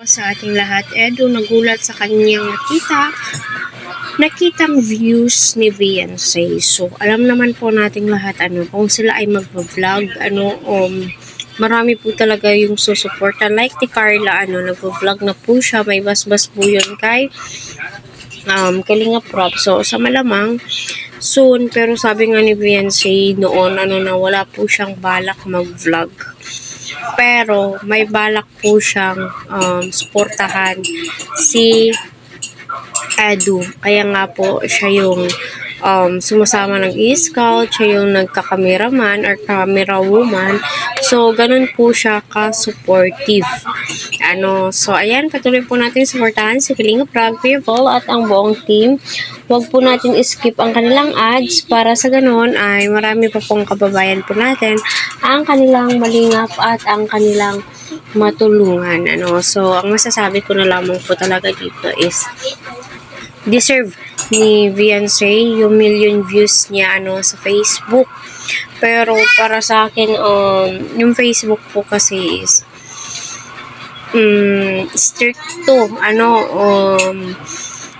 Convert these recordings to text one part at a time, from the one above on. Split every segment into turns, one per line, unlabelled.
Sa ating lahat, Edo nagulat sa kanyang nakitang views ni Beyonce. So, alam naman po nating lahat kung sila ay magvo-vlog, marami po talaga yung susuporta. Like ni Carla, nagvo-vlog na po siya, may basbas po yun kay Kalinga Prop. So, sa malamang, soon, pero sabi nga ni Beyonce noon, na wala po siyang balak mag-vlog. Pero may balak po siyang suportahan si Edu. Kaya nga po siya yung sumasama ng e-scout, siya yung nagka-cameraman or camera woman. So, ganun po siya ka-supportive. So, ayan, patuloy po natin suportahan si Kalinga Prab, People at ang buong team. Huwag po natin skip ang kanilang ads para sa ganun ay marami pa pong kababayan po natin ang kanilang malingap at ang kanilang matulungan. So, ang masasabi ko na lamang po talaga dito is deserve ni Beyonce yung million views niya sa Facebook. Pero para sa akin, yung Facebook po kasi is strict to.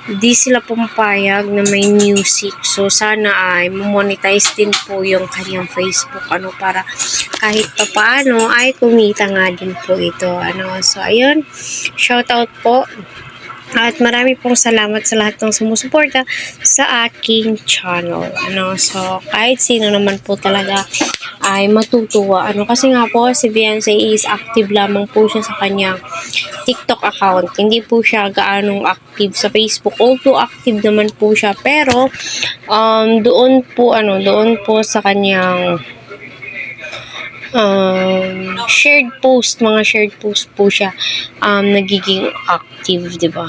Di sila pumapayag na may music. So, sana ay monetize din po yung kanyang Facebook. Para kahit pa paano ay kumita nga din po ito. So, ayun. Shoutout po. At marami pong salamat sa lahat ng sumusuporta sa aking channel. So, kahit sino naman po talaga ay matutuwa. Kasi nga po, si Beyonce is active lamang po siya sa kanyang TikTok account. Hindi po siya gaanong active sa Facebook. Although active naman po siya. Pero, doon po sa kanyang mga shared post po siya nagiging active, 'di ba?